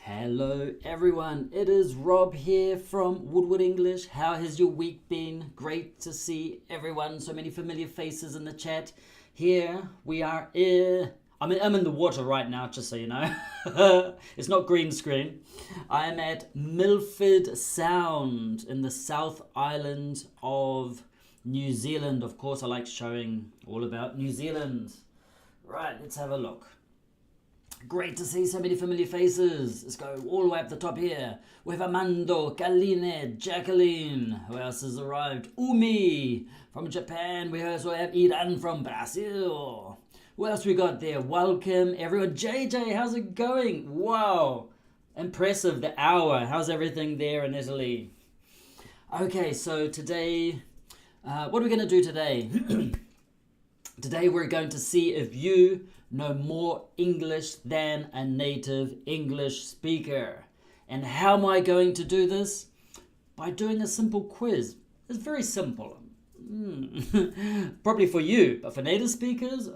Hello everyone, it is Rob here from Woodward English. How has your week been? Great to see everyone, so many familiar faces in the chat. Here we are, I'm in the water right now, just so you know. It's not green screen. I am at Milford Sound in the South Island of New Zealand. Of course, I like showing all about New Zealand. Right, let's have a look. Great to see so many familiar faces. Let's go all the way up the top here. We have Amando, Kaline, Jacqueline. Who else has arrived? Umi from Japan. We also have Iran from Brazil. Who else we got there? Welcome everyone. JJ, how's it going? Wow. Impressive, the hour. How's everything there in Italy? Okay, so today, what are we going to do today? Today we're going to see if you know more English than a native English speaker. And how am I going to do this? By doing a simple quiz. It's very simple. Probably for you, but for native speakers,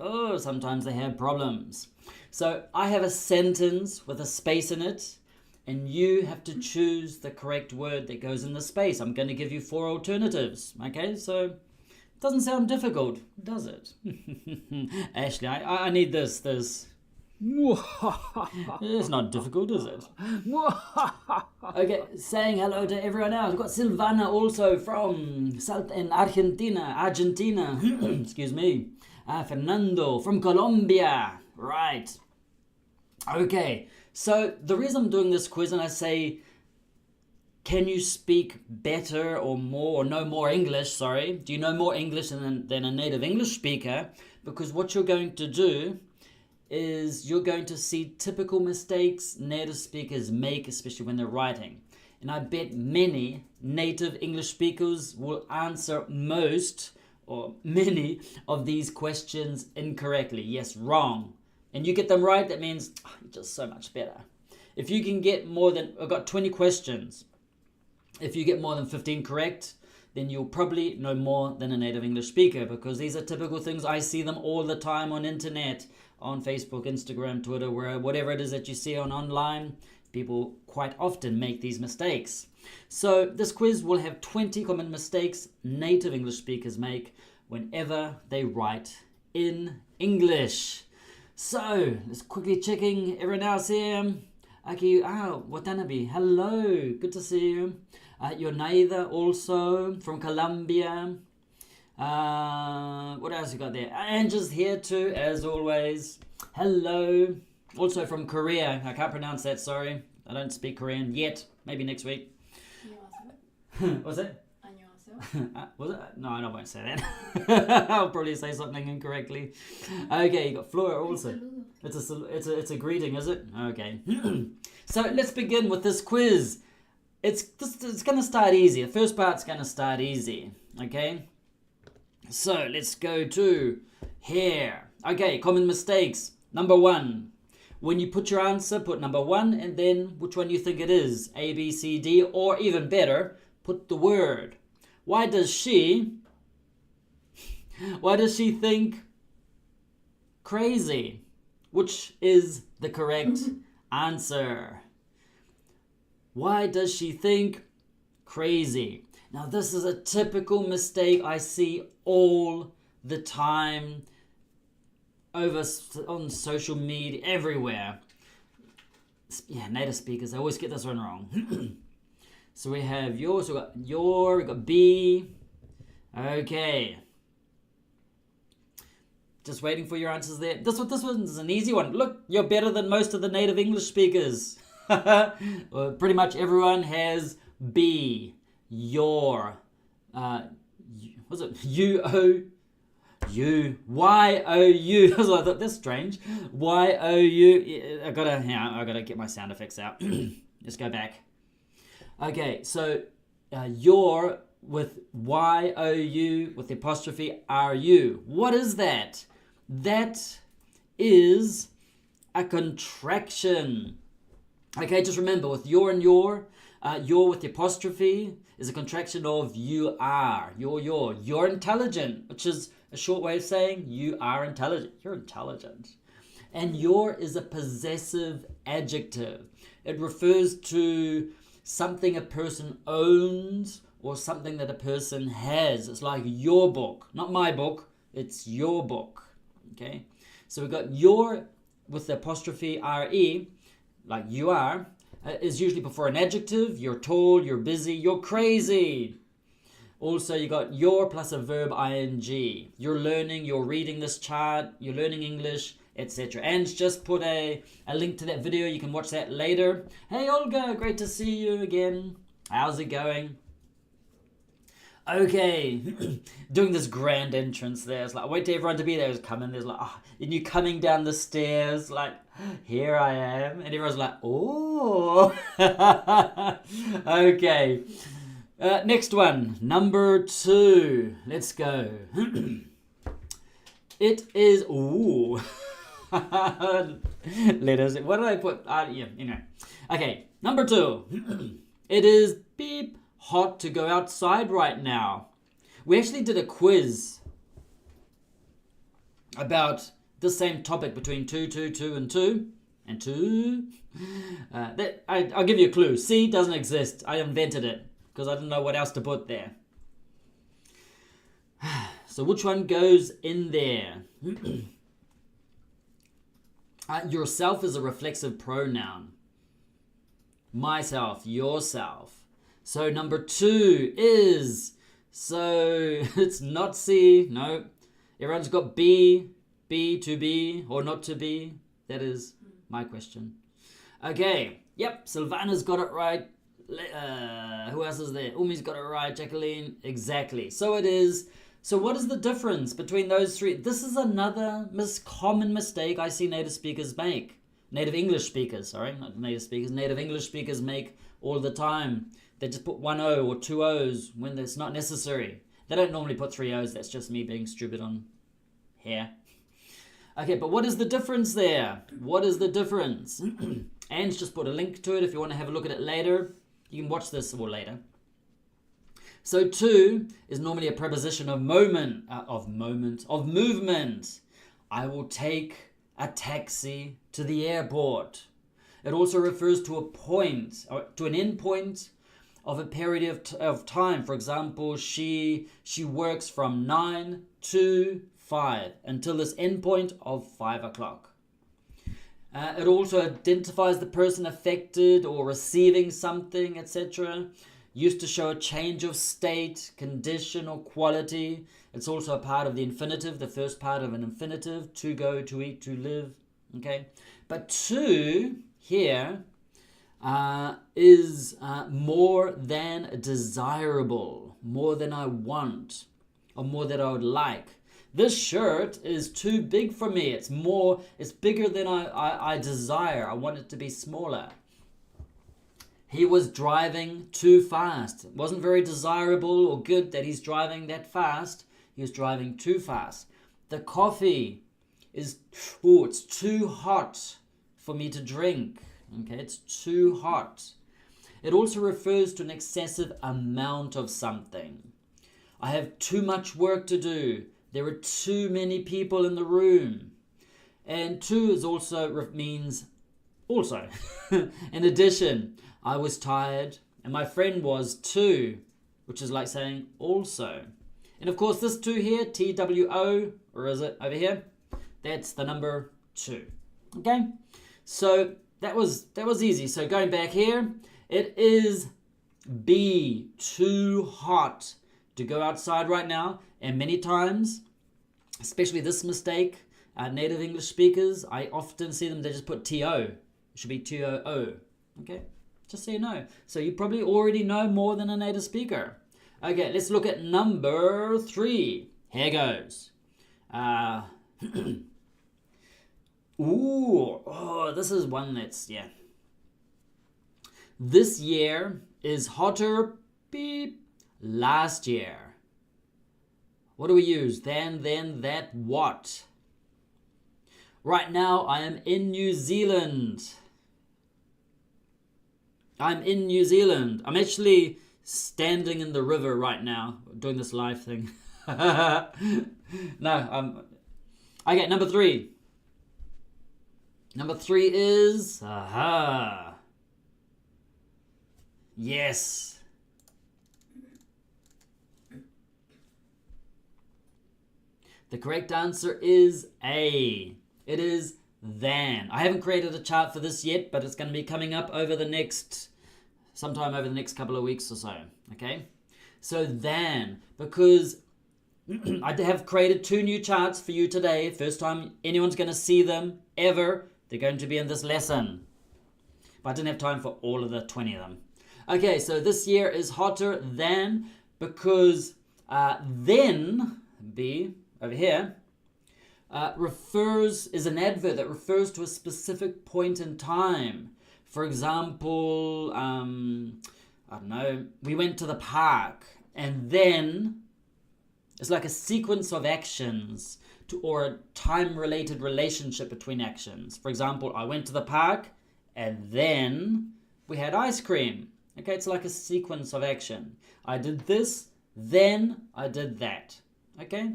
sometimes they have problems. So I have a sentence with a space in it, and you have to choose the correct word that goes in the space. I'm going to give you 4 alternatives, okay? So doesn't sound difficult, does it? Ashley, I need this. It's not difficult, is it? Okay, saying hello to everyone else. We've got Silvana also from Argentina. Excuse me. Fernando from Colombia. Right. Okay, so the reason I'm doing this quiz and I say, can you speak better or more, or know more English, sorry? Do you know more English than a native English speaker? Because what you're going to do is you're going to see typical mistakes native speakers make, especially when they're writing. And I bet many native English speakers will answer most or many of these questions incorrectly. Yes, wrong. And you get them right, that means you're just so much better. If you can get more than, I've got 20 questions. If you get more than 15 correct, then you'll probably know more than a native English speaker, because these are typical things. I see them all the time on internet, on Facebook, Instagram, Twitter, whatever it is that you see on online. People quite often make these mistakes. So this quiz will have 20 common mistakes native English speakers make whenever they write in English. So let's quickly checking everyone else here. Aki, Watanabe, hello, good to see you. Yonaida also from Colombia. What else you got there? Angela's here too, as always. Hello. Also from Korea. I can't pronounce that, sorry. I don't speak Korean yet. Maybe next week. What's that? Was it? No, I won't say that. I'll probably say something incorrectly. Okay, you got Flora also. It's a greeting, is it? Okay. So let's begin with this quiz. It's going to start easy. The first part's going to start easy. Okay. So let's go to here. Okay, common mistakes. Number 1. When you put your answer, put number 1 and then which one you think it is. A, B, C, D, or even better, put the word. Why does she think crazy? Which is the correct answer? Why does she think crazy? Now this is a typical mistake I see all the time on social media, everywhere. Yeah, native speakers, they always get this one wrong. So we have yours, we got B. Okay. Just waiting for your answers there. This one's an easy one. Look, you're better than most of the native English speakers. Well, pretty much everyone has B. Your. Was it Y-O-U? I thought that's strange. Y-O-U. I gotta get my sound effects out. Let's go back. Okay, so your with Y-O-U with the apostrophe R-U. What is that? That is a contraction. Okay, just remember with your and your with the apostrophe is a contraction of you are. You're intelligent, which is a short way of saying you are intelligent. You're intelligent. And your is a possessive adjective. It refers to something a person owns or something that a person has. It's like your book, not my book, it's your book. Okay, so we've got your with the apostrophe re, like you are, is usually before an adjective. You're tall, you're busy, you're crazy. Also, you got your plus a verb ing. You're learning, you're reading this chart, you're learning English, etc. And just put a link to that video. You can watch that later. Hey Olga, great to see you again. How's it going? Okay, doing this grand entrance there. It's like, wait till everyone to be there. It's coming. There's like, and you coming down the stairs, like, here I am. And everyone's like, oh. Okay. Next one, number 2. Let's go. It is, ooh. Letters. What did I put? Okay, number 2. It is beep hot to go outside right now. We actually did a quiz about the same topic between 2, 2, 2, and 2. And 2. I'll give you a clue. C doesn't exist. I invented it because I didn't know what else to put there. So which one goes in there? Yourself is a reflexive pronoun. Myself, yourself. So number 2 is, so it's not C, no. Everyone's got B, to be or not to be. That is my question. Okay, yep, Silvana's got it right. Who else is there? Umi's got it right, Jacqueline, exactly. So it is. So what is the difference between those 3? This is another common mistake I see native speakers make. Native English speakers, sorry, not native speakers. Native English speakers make all the time. They just put 1 O or 2 O's when it's not necessary. They don't normally put 3 O's. That's just me being stupid on here. Okay, but what is the difference there? What is the difference? Anne's just put a link to it if you want to have a look at it later. You can watch this or later. So 2 is normally a preposition of movement. I will take a taxi to the airport. It also refers to a point, or to an end point of a period of time. For example, she works from 9 to 5 until this end point of 5 o'clock. It also identifies the person affected or receiving something, etc. Used to show a change of state, condition, or quality. It's also a part of the infinitive, the first part of an infinitive, to go, to eat, to live. Okay, but 2 here is more than desirable, more than I want, or more than I would like. This shirt is too big for me. It's bigger than I desire. I want it to be smaller. He was driving too fast. It wasn't very desirable or good that he's driving that fast. He was driving too fast. The coffee is, it's too hot for me to drink. Okay, it's too hot. It also refers to an excessive amount of something. I have too much work to do. There are too many people in the room. And 2 is also means also. In addition, I was tired and my friend was too, which is like saying also. And of course this 2 here, TWO, or is it over here? That's the number 2. Okay, so that was easy. So going back here, it is be too hot to go outside right now. And many times, especially this mistake, native English speakers, I often see them, they just put TO. It should be TOO. Okay, just so you know. So you probably already know more than a native speaker. Okay, let's look at number 3. Here goes. This is one that's, yeah. This year is hotter, beep, last year. What do we use? Then, that, what? Right now, I am in New Zealand. I'm in New Zealand. I'm actually standing in the river right now, doing this live thing. No, okay, number 3. Number 3 is, aha. Yes. The correct answer is A. It is than. I haven't created a chart for this yet, but it's going to be coming up sometime over the next couple of weeks or so. Okay? So than, because I have created 2 new charts for you today. First time anyone's going to see them ever. They're going to be in this lesson. But I didn't have time for all of the 20 of them. Okay, so this year is hotter than, because then, B, over here, is an adverb that refers to a specific point in time. For example, I don't know, we went to the park, and then it's like a sequence of actions or a time-related relationship between actions. For example, I went to the park, and then we had ice cream. Okay, it's like a sequence of action. I did this, then I did that. Okay?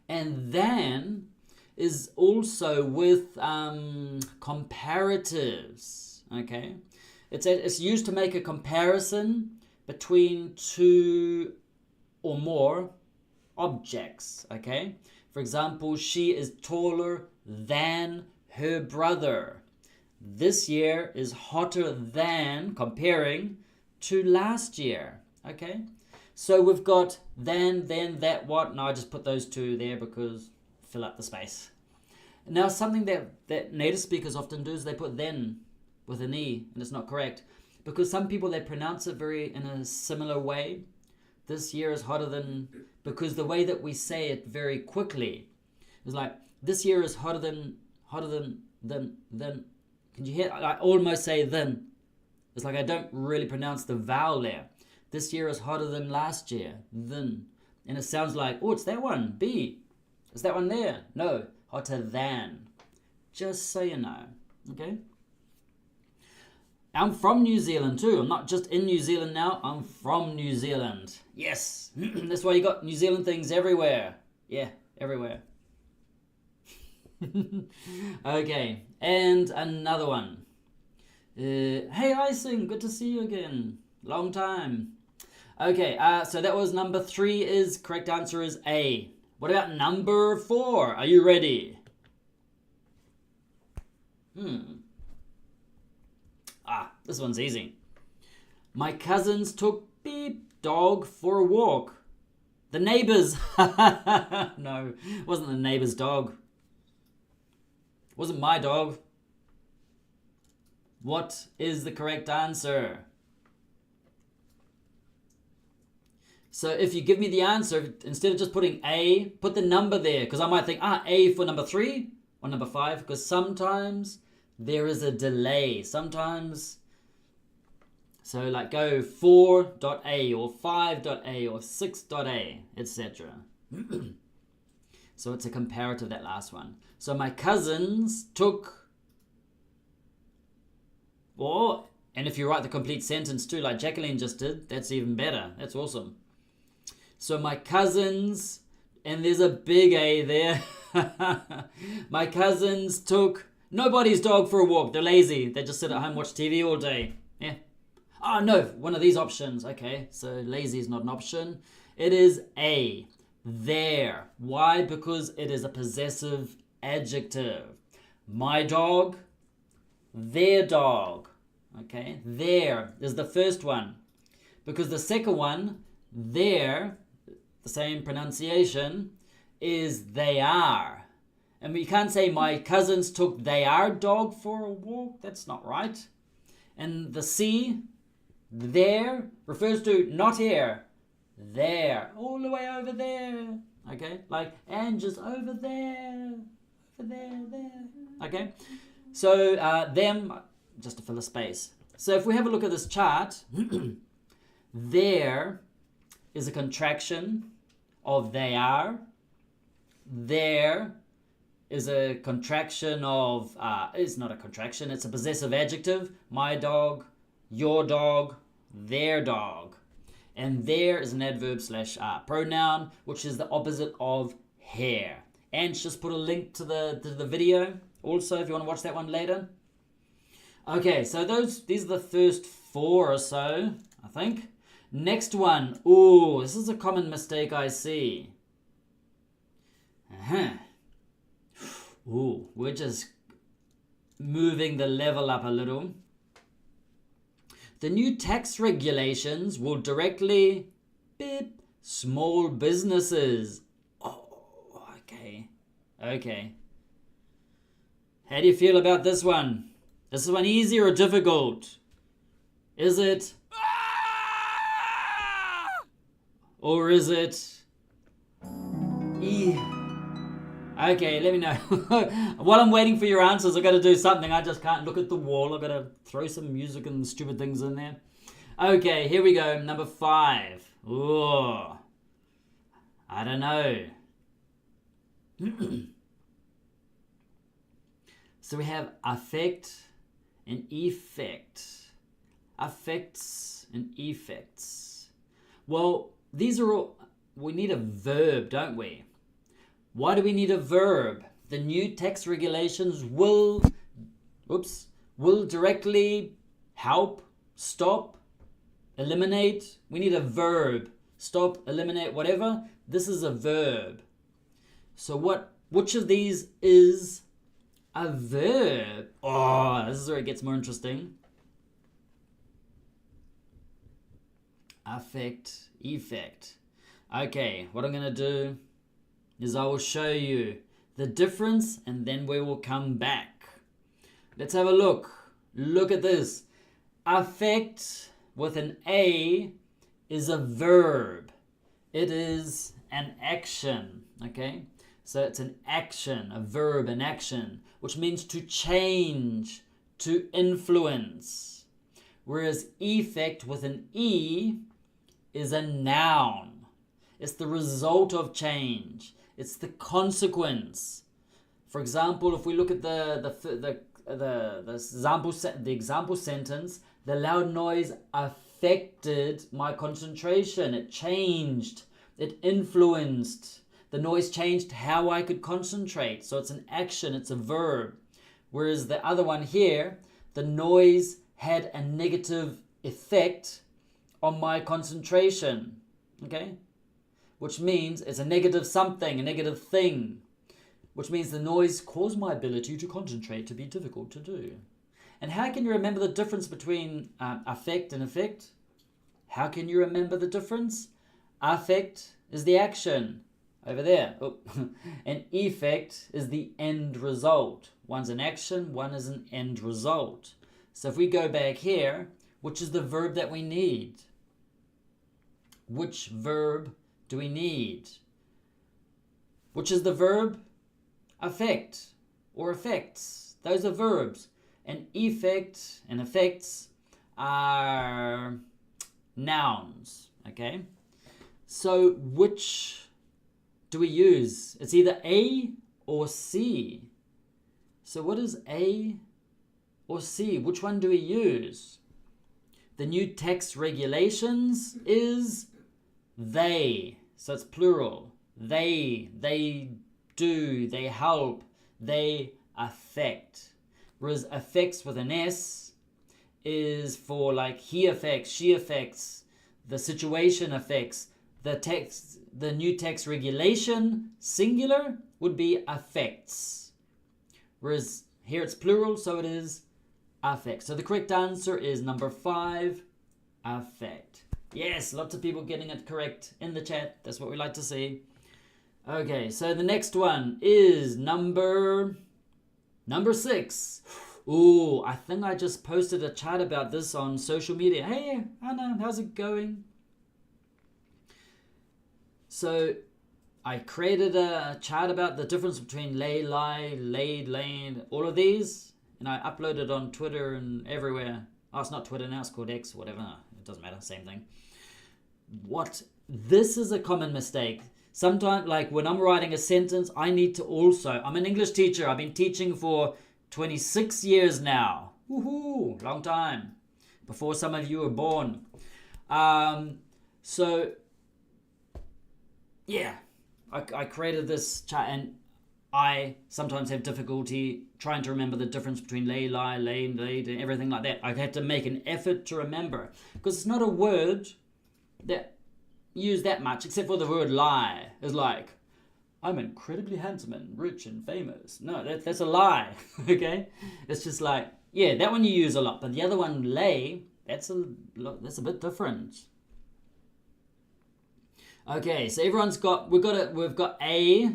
And then is also with comparatives. Okay? It's used to make a comparison between 2 or more objects. Okay? For example, she is taller than her brother. This year is hotter than, comparing to last year. Okay? So we've got than, then, that, what. And I just put those 2 there because fill up the space. Now something that native speakers often do is they put then with an E, and it's not correct. Because some people, they pronounce it in a similar way. This year is hotter than, because the way that we say it very quickly is like, this year is hotter than. Can you hear? I almost say then. It's like I don't really pronounce the vowel there. This year is hotter than last year. Then. And it sounds like, oh, it's that one. B. Is that one there? No. Hotter than. Just so you know. Okay? I'm from New Zealand too. I'm not just in New Zealand now. I'm from New Zealand. Yes. That's why you got New Zealand things everywhere. Yeah, everywhere. Okay, and another one. Hey Icing, good to see you again. Long time. Okay, so that was number 3. Correct answer is A. What about number 4? Are you ready? This one's easy. My cousins took Beep dog for a walk. The neighbors. No, it wasn't the neighbor's dog. Wasn't my dog. What is the correct answer? So if you give me the answer, instead of just putting A, put the number there. Because I might think, A for number 3 or number 5. Because sometimes there is a delay. Sometimes, so like go 4.A or 5.A or 6.A, etc. So it's a comparative, that last one. So my cousins took, and if you write the complete sentence too, like Jacqueline just did, that's even better. That's awesome. So my cousins, and there's a big A there. My cousins took nobody's dog for a walk. They're lazy. They just sit at home, watch TV all day. Yeah. Oh no, one of these options. Okay, so lazy is not an option. It is A. Their. Why? Because it is a possessive adjective. My dog, their dog. Okay, their is the first one. Because the second one, their, the same pronunciation, is they are. And we can't say my cousins took their dog for a walk. That's not right. And the C, there, refers to not here. There, all the way over there. Okay, like, and just over there, there. Okay, so them, just to fill a space. So if we have a look at this chart, there is a contraction of they are. There is a contraction of, it's not a contraction, it's a possessive adjective. My dog, your dog, their dog. And there is an adverb / pronoun, which is the opposite of hair. And just put a link to the video also, if you want to watch that one later. Okay, so these are the first 4 or so, I think. Next one. Ooh, this is a common mistake I see. Ooh, we're just moving the level up a little. The new tax regulations will directly beep small businesses. Oh, okay. Okay. How do you feel about this one? Is this one easy or difficult? Is it? Or is it? Okay, let me know. While I'm waiting for your answers, I've got to do something. I just can't look at the wall. I've got to throw some music and stupid things in there. Okay, here we go. Number 5. Ooh. I don't know. So we have affect and effect. Affects and effects. Well, these are all... We need a verb, don't we? Why do we need a verb? The new tax regulations will directly help, stop, eliminate. We need a verb. Stop, eliminate, whatever. This is a verb. So which of these is a verb? Oh, this is where it gets more interesting. Affect, effect. Okay, what I'm going to do is I will show you the difference and then we will come back. Let's have a look. Look at this. Affect with an A is a verb. It is an action, okay? So it's an action, a verb, an action, which means to change, to influence. Whereas effect with an E is a noun. It's the result of change. It's the consequence. For example, if we look at the example sentence, the loud noise affected my concentration. It changed. It influenced. The noise changed how I could concentrate. So it's an action. It's a verb. Whereas the other one here, the noise had a negative effect on my concentration. Okay? Which means it's a negative something, a negative thing. Which means the noise caused my ability to concentrate to be difficult to do. And how can you remember the difference between affect and effect? How can you remember the difference? Affect is the action over there. Oh. And effect is the end result. One's an action, one is an end result. So if we go back here, which is the verb that we need? Which verb do we need? Which is the verb? Affect or effects. Those are verbs. And effect and effects are nouns. Okay? So which do we use? It's either A or C. So what is A or C? Which one do we use? The new tax regulations is they. So it's plural. They do, they help, they affect. Whereas affects with an S is for like he affects, she affects, the situation affects, the new tax regulation, singular, would be affects. Whereas here it's plural, so it is affect. So the correct answer is number 5, affect. Yes, lots of people getting it correct in the chat. That's what we like to see. Okay, so the next one is number 6. Ooh, I think I just posted a chat about this on social media. Hey, Anna, how's it going? So I created a chat about the difference between lay, lie, laid, laid, all of these. And I uploaded on Twitter and everywhere. Oh, it's not Twitter now, it's called X, whatever. It doesn't matter, same thing. This is a common mistake. Sometimes, like when I'm writing a sentence, I need to also... I'm an English teacher. I've been teaching for 26 years now. Woohoo! Long time. Before some of you were born. So, yeah. I created this chat and I sometimes have difficulty trying to remember the difference between lay, lie, lane, laid, and everything like that. I had to make an effort to remember, because it's not a word that used that much, except for the word lie. Is like, I'm incredibly handsome and rich and famous. No, that's a lie. Okay, it's just like, yeah, that one you use a lot, but the other one, lay, that's a bit different. Okay, so everyone's got, we've got A,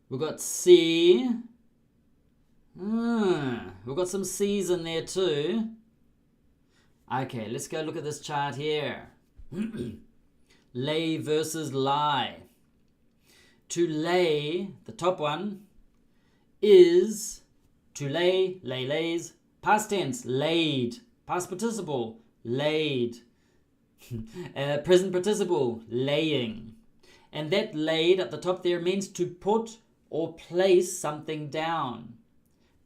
we've got C, we've got some C's in there too. Okay, let's go look at this chart here. Lay versus lie. To lay, the top one, is to lay, lays, past tense, laid, past participle, laid, present participle, laying. And that laid at the top there means to put or place something down.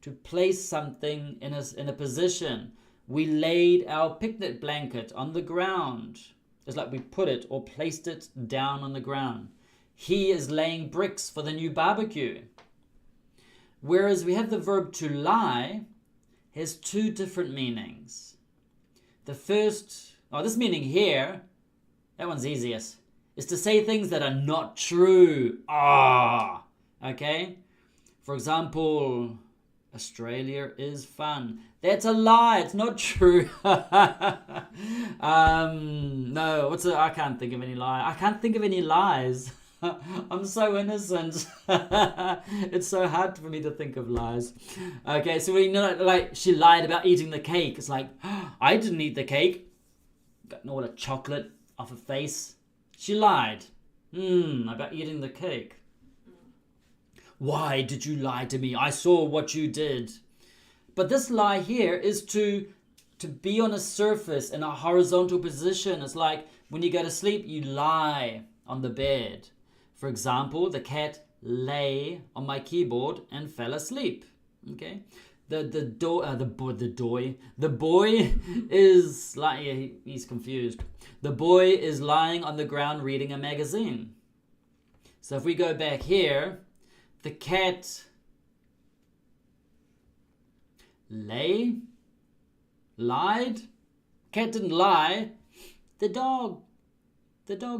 To place something in a position. We laid our picnic blanket on the ground. It's like we put it or placed it down on the ground. He is laying bricks for the new barbecue. Whereas we have the verb to lie has two different meanings. The first, this meaning here, that one's easiest, is to say things that are not true. Okay? For example, Australia is fun. That's a lie. It's not true. No, I can't think of any lie. I can't think of any lies. I'm so innocent. It's so hard for me to think of lies. Okay, so we know, like, she lied about eating the cake. It's like, I didn't eat the cake. Got all the chocolate off her face. She lied. About eating the cake. Why did you lie to me? I saw what you did. But this lie here is to be on a surface in a horizontal position. It's like when you go to sleep, you lie on the bed. For example, the cat lay on my keyboard and fell asleep. Okay, the boy is like, he's confused. The boy is lying on the ground reading a magazine. So if we go back here, the cat lied. Cat didn't lie. The dog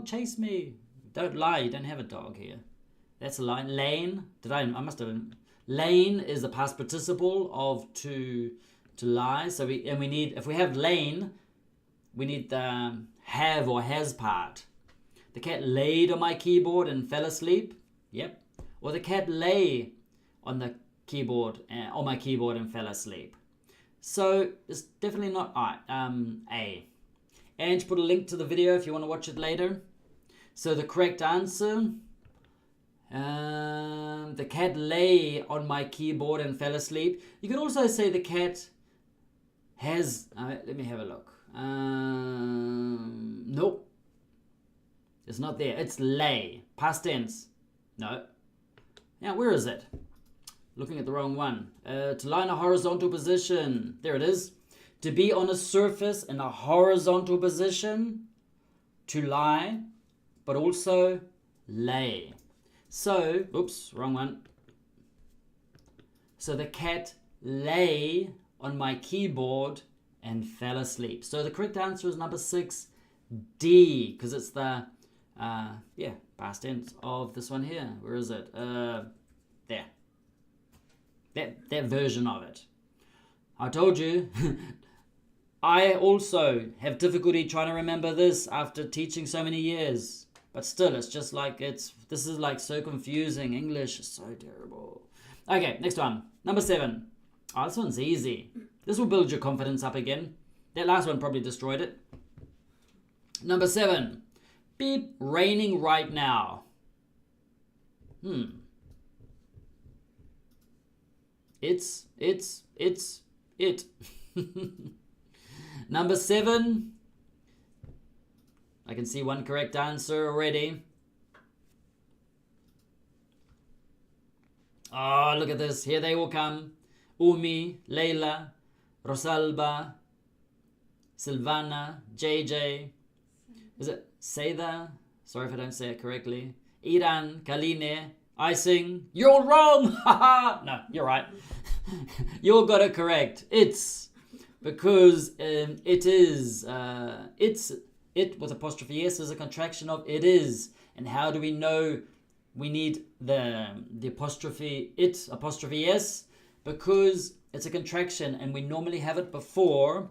chased me. Don't lie, you don't have a dog here. That's a lie. Lane, I must have. Lane is the past participle of to lie. So we need, if we have lane, we need the have or has part. The cat laid on my keyboard and fell asleep. Yep. Or the cat lay on the keyboard, on my keyboard and fell asleep. So it's definitely not A. And put a link to the video if you want to watch it later. So the correct answer, the cat lay on my keyboard and fell asleep. You could also say the cat has, let me have a look. Nope. It's not there. It's lay. Past tense. No. Now, where is it? Looking at the wrong one. To lie in a horizontal position. There it is. To be on a surface in a horizontal position. To lie. But also lay. So, oops, wrong one. So the cat lay on my keyboard and fell asleep. So the correct answer is number 6, D, because it's the past tense of this one here. Where is it? There. That version of it. I told you. I also have difficulty trying to remember this after teaching so many years. But still, it's just like, this is like so confusing. English is so terrible. Okay, next one. Number 7. Oh, this one's easy. This will build your confidence up again. That last one probably destroyed it. Number 7. Beep, raining right now. It's it. Number 7. I can see one correct answer already. Oh, look at this. Here they will come. Umi, Leila, Rosalba, Silvana, JJ. Is it Seda? Sorry if I don't say it correctly. Iran, Kaline, I sing. You're wrong. No, you're right. You all got it correct. It's because it is. It with apostrophe s is a contraction of it is. And how do we know we need the apostrophe it apostrophe s? Because it's a contraction, and we normally have it before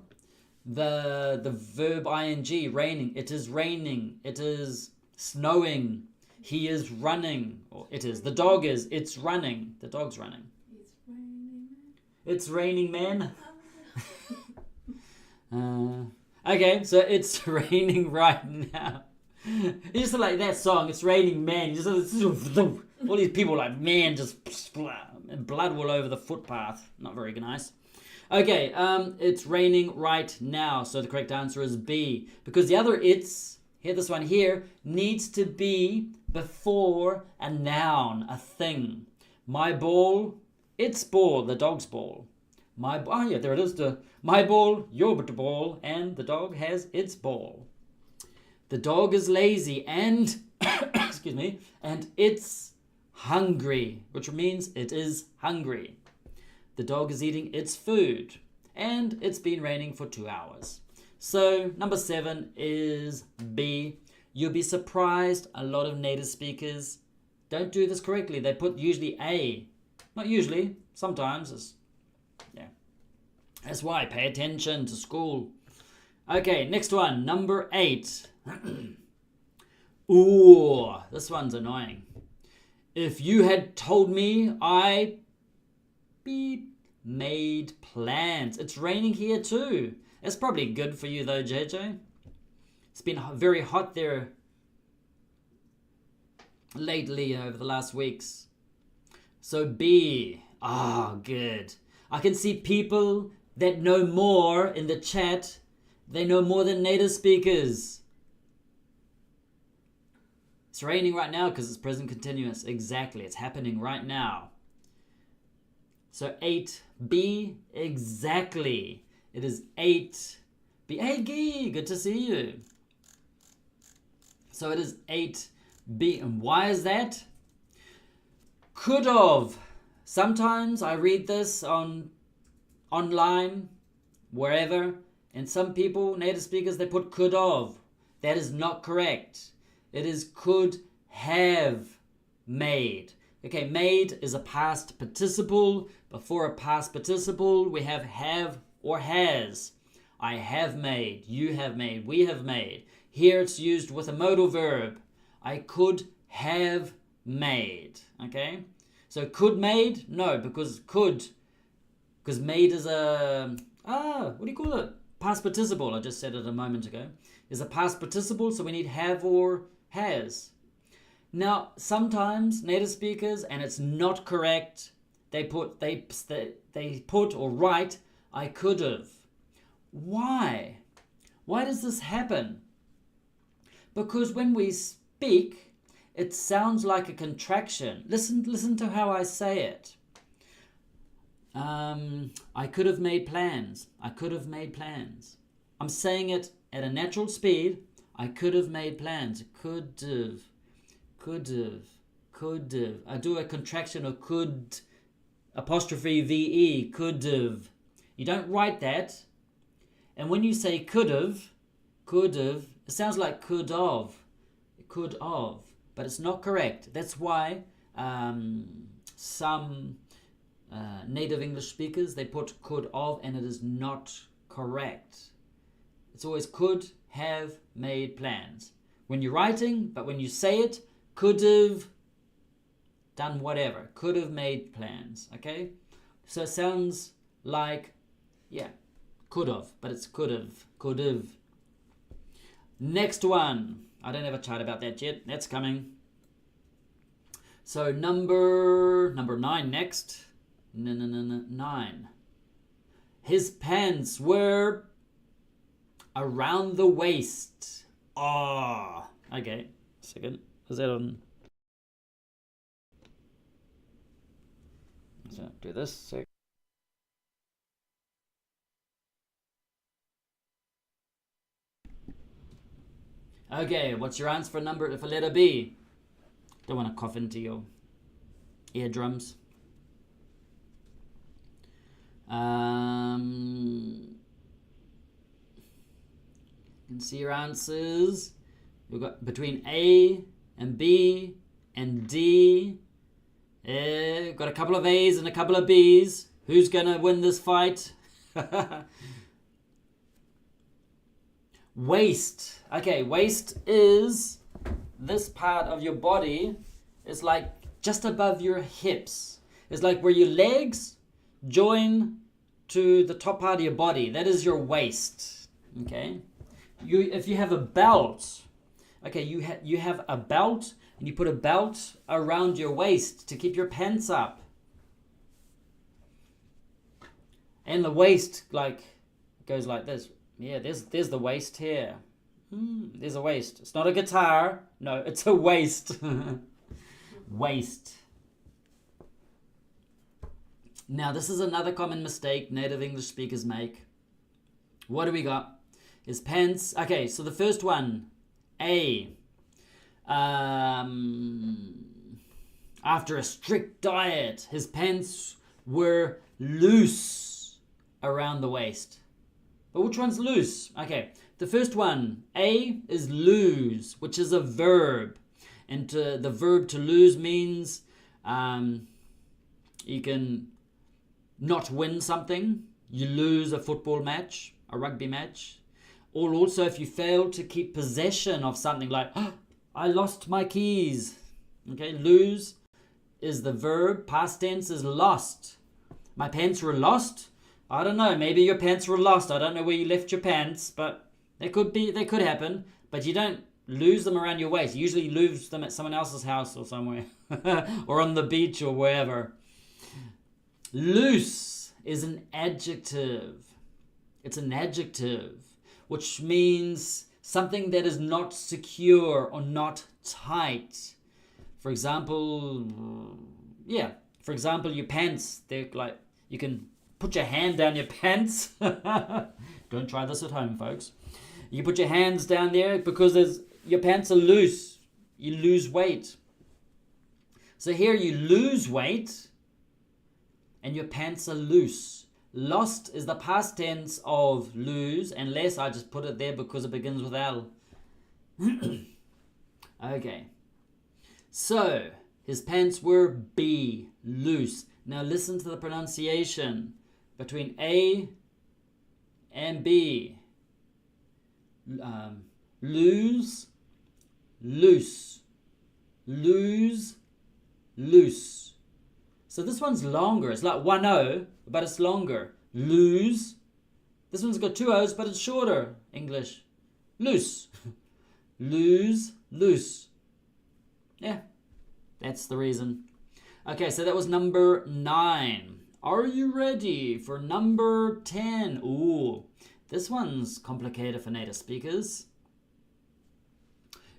the verb ing. Raining. It is raining. It is snowing. He is running. Or it is. The dog is. It's running. The dog's running. It's raining, man. Okay, so it's raining right now. You just like that song. It's raining, man. Just all these people like, man, just blood all over the footpath. Not very nice. Okay, it's raining right now. So the correct answer is B, because the other it's here, this one here, needs to be before a noun, a thing. My ball, its ball, the dog's ball. Oh yeah, there it is. My ball, your ball, and the dog has its ball. The dog is lazy and excuse me, and it's hungry, which means it is hungry. The dog is eating its food, and it's been raining for 2 hours. So number 7 is B. You'll be surprised, a lot of native speakers don't do this correctly. They put usually A. Not usually, sometimes. Yeah. That's why, pay attention to school. Okay, next one, number 8. Ooh, this one's annoying. If you had told me I made plans. It's raining here too. It's probably good for you though, JJ. It's been very hot there lately over the last weeks. So B. Good. I can see people that know more in the chat. They know more than native speakers. It's raining right now because it's present continuous. Exactly. It's happening right now. So 8B, exactly. It is 8B. Hey, Guy, good to see you. So it is 8B. And why is that? Could have. Sometimes I read this online, wherever, and some people, native speakers, they put could have. That is not correct. It is could have made. Okay, made is a past participle. Before a past participle, we have or has. I have made, you have made, we have made. Here it's used with a modal verb. I could have made. Okay? So could made? No, because made is a, what do you call it? Past participle. I just said it a moment ago. Is a past participle, so we need have or has. Now, sometimes native speakers, and it's not correct, they put or write, I could have. Why? Why does this happen? Because when we speak, it sounds like a contraction. Listen to how I say it. I could have made plans. I could have made plans. I'm saying it at a natural speed. I could have made plans. Could have. I do a contraction of could, apostrophe VE, could have. You don't write that. And when you say could have, it sounds like could have. But it's not correct. That's why some native English speakers, they put could have, and it is not correct. It's always could have made plans when you're writing, but when you say it, could have done whatever, could have made plans. Okay, so it sounds like, yeah, could have, but it's could have. Next one, I don't have a chart about that yet. That's coming. So number 9 next. 9. His pants were around the waist. Okay. Second. Is that on? So do this. Okay, what's your answer for letter B? Don't want to cough into your eardrums. You can see your answers. We've got between A and B and D. Got a couple of A's and a couple of B's. Who's going to win this fight? Waist. Okay, waist is this part of your body. It's like just above your hips. It's like where your legs join to the top part of your body. That is your waist. Okay. If you have a belt, okay, you have a belt, and you put a belt around your waist to keep your pants up. And the waist goes like this. Yeah, there's the waist here. There's a waist. It's not a guitar. No, it's a waist. Waist. Now, this is another common mistake native English speakers make. What do we got? Is pants. Okay, so the first one, A. After a strict diet, his pants were loose around the waist. But which one's loose? Okay, the first one, A, is lose, which is a verb. And the verb to lose means you can not win something. You lose a football match, a rugby match. Or also if you fail to keep possession of something, like, oh, I lost my keys. Okay, lose is the verb. Past tense is lost. My pants were lost. I don't know, maybe your pants were lost. I don't know where you left your pants, but they could happen. But you don't lose them around your waist. You usually lose them at someone else's house or somewhere. Or on the beach or wherever. Loose is an adjective. It's an adjective, which means something that is not secure or not tight. For example, your pants, they're like, you can put your hand down your pants. Don't try this at home, folks. You put your hands down there because your pants are loose. You lose weight. So here you lose weight and your pants are loose. Lost is the past tense of lose, unless I just put it there because it begins with L. Okay. So, his pants were B, loose. Now listen to the pronunciation between A and B. Lose, loose. Lose, loose. So this one's longer. It's like 1 O, but it's longer. Lose. This one's got 2 O's, but it's shorter. English. Loose. Lose, loose. Yeah, that's the reason. Okay, so that was number 9. Are you ready for number 10? Ooh, this one's complicated for native speakers.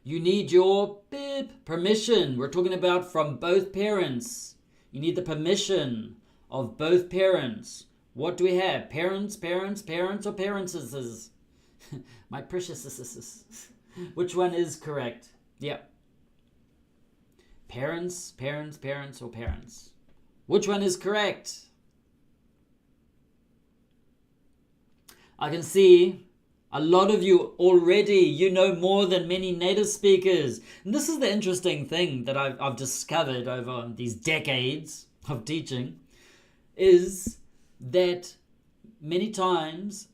You need your permission. We're talking about from both parents. You need the permission of both parents. What do we have? Parents, parents, parents, or parentses? My precious. Which one is correct? Yep. Parents, parents, parents, or parents. Which one is correct? I can see a lot of you already, you know more than many native speakers. And this is the interesting thing that I've discovered over these decades of teaching, is that many times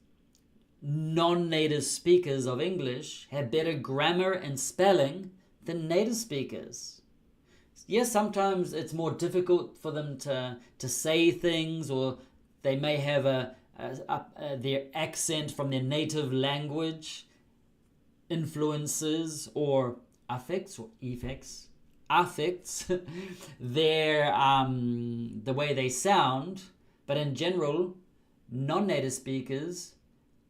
non-native speakers of English have better grammar and spelling than native speakers. Yes, sometimes it's more difficult for them to say things, or they may have their accent from their native language influences or affects their the way they sound. But in general, non-native speakers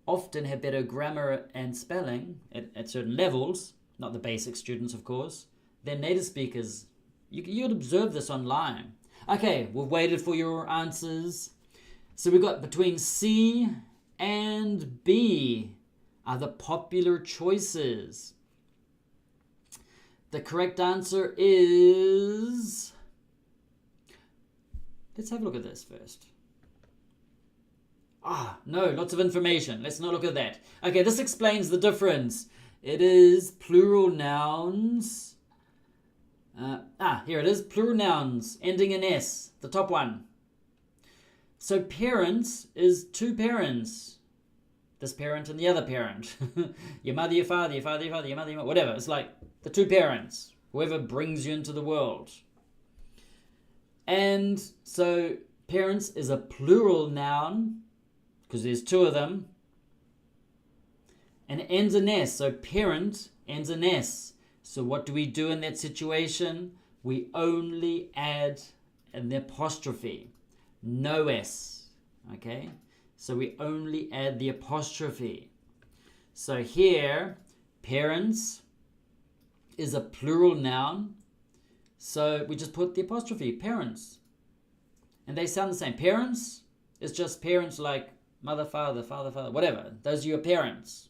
often have better grammar and spelling at certain levels, not the basic students, of course, than native speakers. You'd observe this online. Okay, we've waited for your answers. So we've got between C and B are the popular choices. The correct answer is Let's have a look at this first. No, lots of information. Let's not look at that. Okay, this explains the difference. It is plural nouns. Here it is. Plural nouns ending in S, the top one. So parents is two parents. This parent and the other parent. Your mother, your father, your father, your father, your mother, your mother, whatever. It's like the two parents. Whoever brings you into the world. And so parents is a plural noun because there's two of them. And it ends in S. So parent ends in S. So what do we do in that situation? We only add an apostrophe. No S. Okay? So we only add the apostrophe. So here, parents is a plural noun. So we just put the apostrophe, parents. And they sound the same. Parents is just parents like mother, father, father, father, whatever. Those are your parents.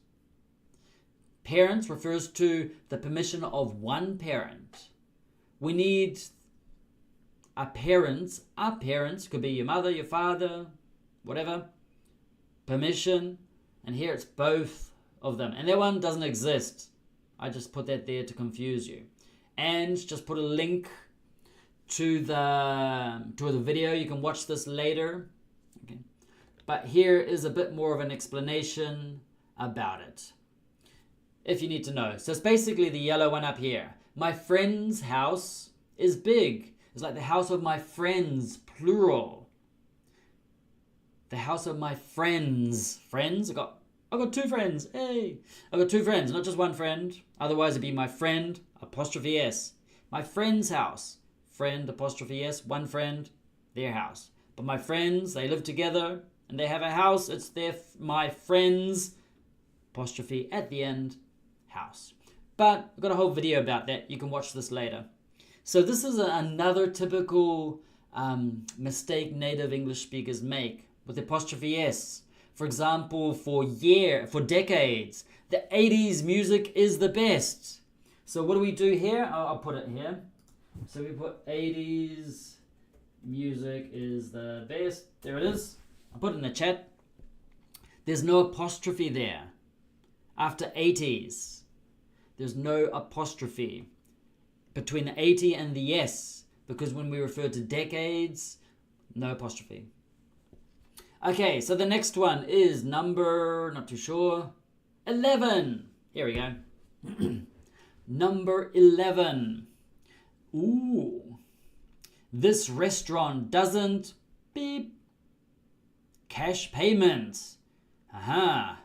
Parents refers to the permission of one parent. We need a parents. Our parents could be your mother, your father, whatever. Permission. And here it's both of them. And that one doesn't exist. I just put that there to confuse you. And just put a link to the video. You can watch this later. Okay. But here is a bit more of an explanation about it, if you need to know. So it's basically the yellow one up here. My friend's house is big. It's like the house of my friends, plural. The house of my friends. Friends? I've got two friends. Hey! I've got two friends, not just one friend. Otherwise it'd be my friend, apostrophe S. My friend's house. Friend, apostrophe S. One friend, their house. But my friends, they live together and they have a house. It's my friends, apostrophe at the end, house. But I've got a whole video about that. You can watch this later. So this is another typical mistake native English speakers make with the apostrophe S. For example, for decades, the 80s music is the best. So what do we do here? I'll put it here. So we put 80s music is the best. There it is. I'll put it in the chat. There's no apostrophe there. After 80s, there's no apostrophe between the 80 and the S, because when we refer to decades, no apostrophe. Okay, so the next one is number, not too sure, 11. Here we go. Number 11. Ooh. This restaurant doesn't beep cash payments. Aha.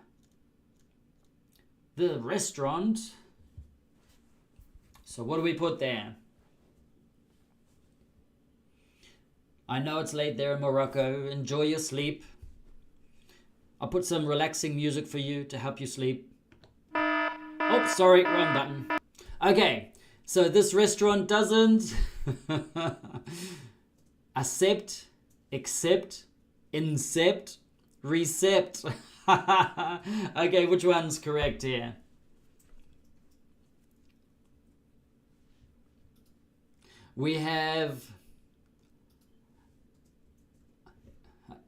The restaurant. So what do we put there? I know it's late there in Morocco. Enjoy your sleep. I'll put some relaxing music for you to help you sleep. Oh, sorry, wrong button. Okay, so this restaurant doesn't accept, incept, recept. Okay, which one's correct here? We have...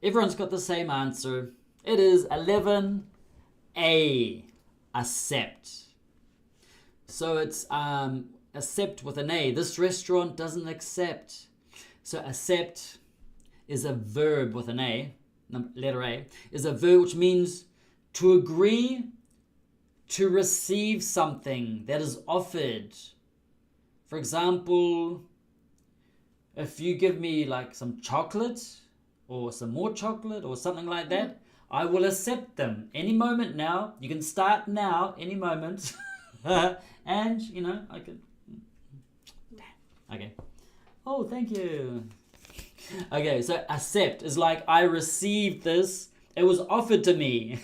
Everyone's got the same answer. It is 11A, accept. So it's accept with an A. This restaurant doesn't accept. So accept is a verb with an A, letter A, is a verb which means to agree to receive something that is offered. For example, if you give me like some chocolate or some more chocolate or something like that, I will accept them any moment now. You can start now, any moment. And, you know, I can... Okay. Oh, thank you. Okay, so accept is like I received this. It was offered to me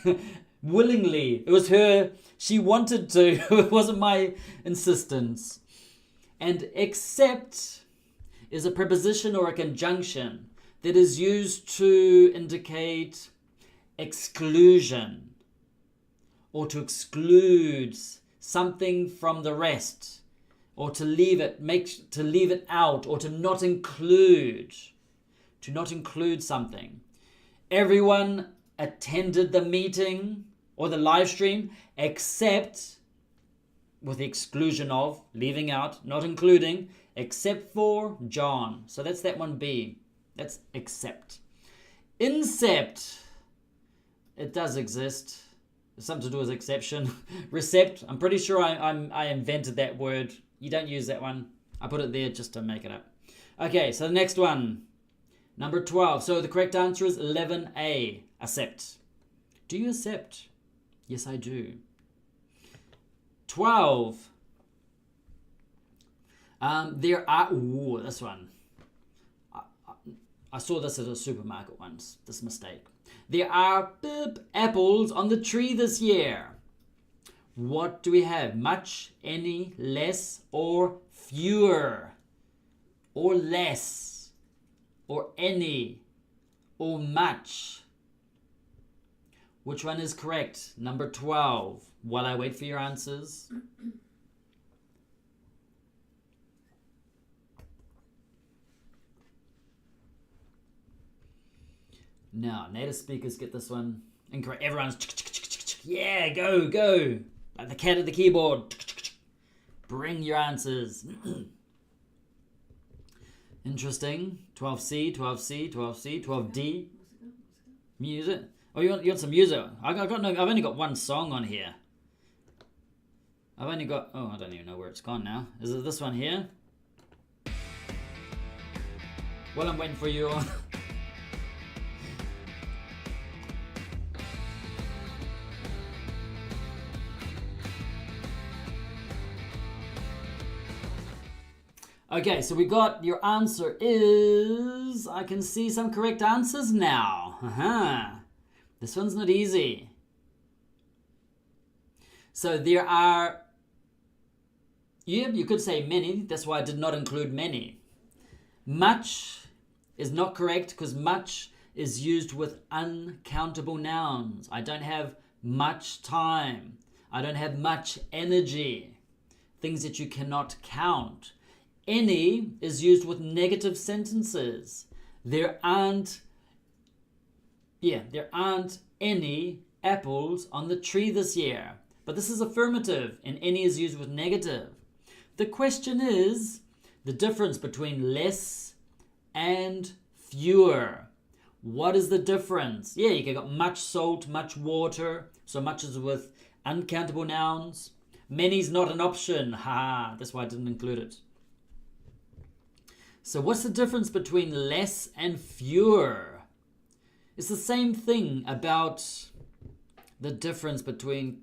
willingly. It was her. She wanted to. It wasn't my insistence. And accept is a preposition or a conjunction that is used to indicate exclusion or to exclude something from the rest, or to leave it out, or to not include. to not include something. Everyone attended the meeting or the live stream except, with the exclusion of, leaving out, not including, except for John. So that's that one B. That's except. Incept. It does exist. It's something to do with exception. Recept. I'm pretty sure I invented that word. You don't use that one. I put it there just to make it up. Okay, so the next one. Number 12. So the correct answer is 11A. Accept. Do you accept? Yes, I do. 12. There are... Ooh, this one. I saw this at a supermarket once. This mistake. There are apples on the tree this year. What do we have? Much, any, less, or fewer? Or less? Or any? Or much? Which one is correct? Number 12. While I wait for your answers. Now, native speakers get this one incorrect. Everyone's yeah, go. Like the cat at the keyboard. Bring your answers. Interesting. 12C, 12C, 12C, 12D. Music. Oh, you want some music? I've only got one song on here. I've only got... Oh, I don't even know where it's gone now. Is it this one here? Well, I'm waiting for you. Okay, so we got your answer is... I can see some correct answers now. This one's not easy. So there are... Yeah, you could say many. That's why I did not include many. Much is not correct because much is used with uncountable nouns. I don't have much time. I don't have much energy. Things that you cannot count. Any is used with negative sentences. There aren't any apples on the tree this year. But this is affirmative and any is used with negative. The question is the difference between less and fewer. What is the difference? Yeah, you got much salt, much water. So much is with uncountable nouns. Many's not an option. That's why I didn't include it. So what's the difference between less and fewer? It's the same thing about the difference between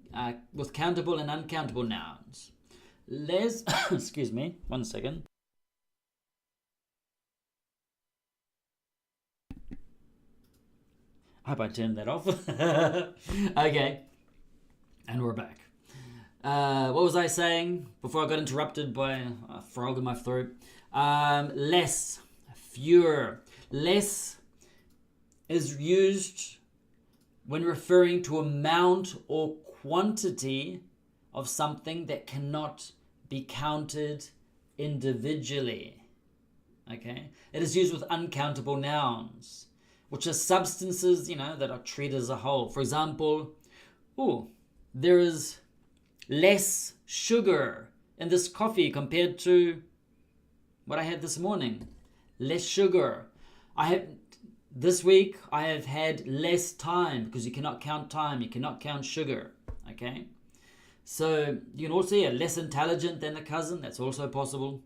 with countable and uncountable nouns. Less, excuse me, 1 second. I hope I turned that off. Okay, and we're back. What was I saying before I got interrupted by a frog in my throat? Less, fewer. Less is used when referring to amount or quantity of something that cannot be counted individually. Okay? It is used with uncountable nouns, which are substances, that are treated as a whole. For example, there is less sugar in this coffee compared to what I had this morning. Less sugar. This week I have had less time because you cannot count time, you cannot count sugar. Okay? So you can also say less intelligent than the cousin. That's also possible.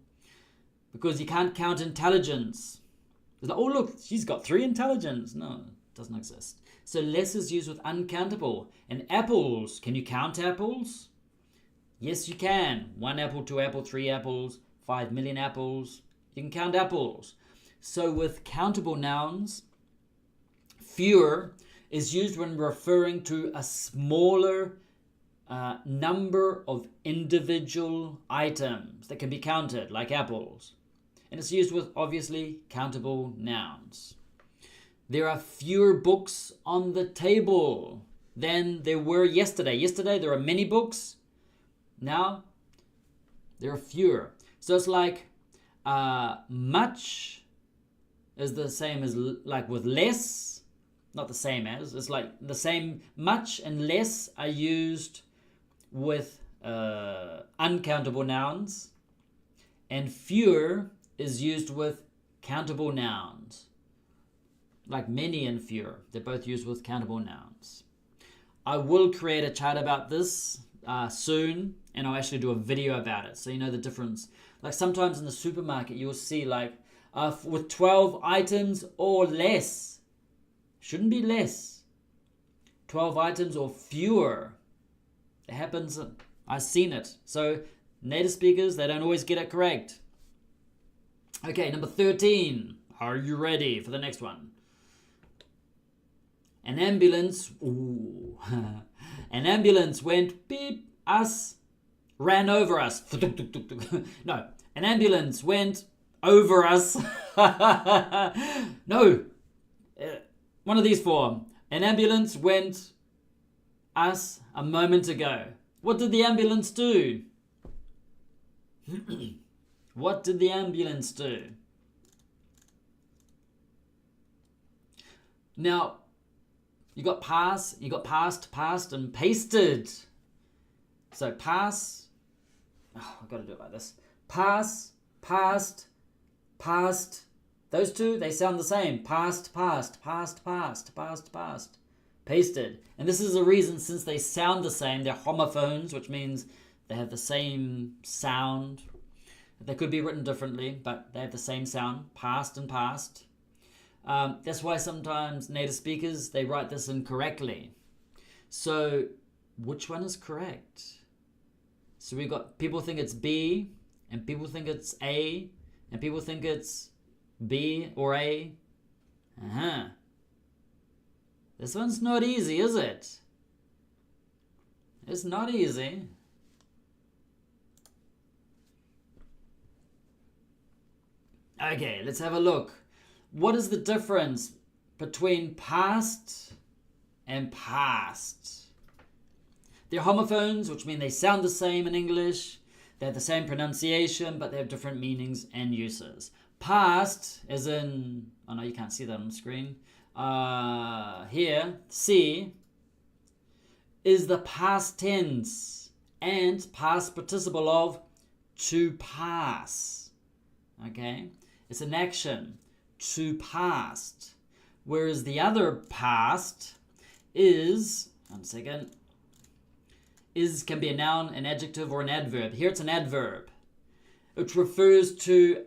Because you can't count intelligence. It's like, oh look, she's got 3 intelligence. No, it doesn't exist. So less is used with uncountable. And apples, can you count apples? Yes, you can. 1 apple, 2 apple, 3 apples, 5 million apples. You can count apples. So with countable nouns, fewer is used when referring to a smaller number of individual items that can be counted, like apples. And it's used with, obviously, countable nouns. There are fewer books on the table than there were yesterday. Yesterday, there were many books. Now, there are fewer. So it's like much is the same as like with less. Not the same as. It's like the same. Much and less are used with uncountable nouns. And fewer is used with countable nouns. Like many and fewer. They're both used with countable nouns. I will create a chart about this soon, and I'll actually do a video about it so you know the difference. Like sometimes in the supermarket you'll see like with 12 items or less. Shouldn't be less. 12 items or fewer. It happens. I've seen it. So native speakers, they don't always get it correct. Okay, number 13. Are you ready for the next one? An ambulance. Ooh. An ambulance went beep. Us. Ran over us. No. An ambulance went over us. No. One of these four. An ambulance went us a moment ago. What did the ambulance do? What did the ambulance do? Now, you got pass, you got passed, and pasted. So pass. Oh, I've got to do it like this. Pass, passed, passed. Those two, they sound the same. Passed, passed, passed, passed, passed, passed. Pasted. And this is a reason, since they sound the same, they're homophones, which means they have the same sound. They could be written differently, but they have the same sound. Passed and passed. That's why sometimes native speakers, they write this incorrectly. So, which one is correct? So we got, people think it's B, and people think it's A, and people think it's B or A. This one's not easy, is it? It's not easy. Okay, let's have a look. What is the difference between past and past? They're homophones, which mean they sound the same in English. They have the same pronunciation, but they have different meanings and uses. Past, as in, oh no, you can't see that on the screen. Here, C, is the past tense and past participle of to pass. Okay? It's an action. To past. Whereas the other past is, one second, can be a noun, an adjective, or an adverb. Here it's an adverb, which refers to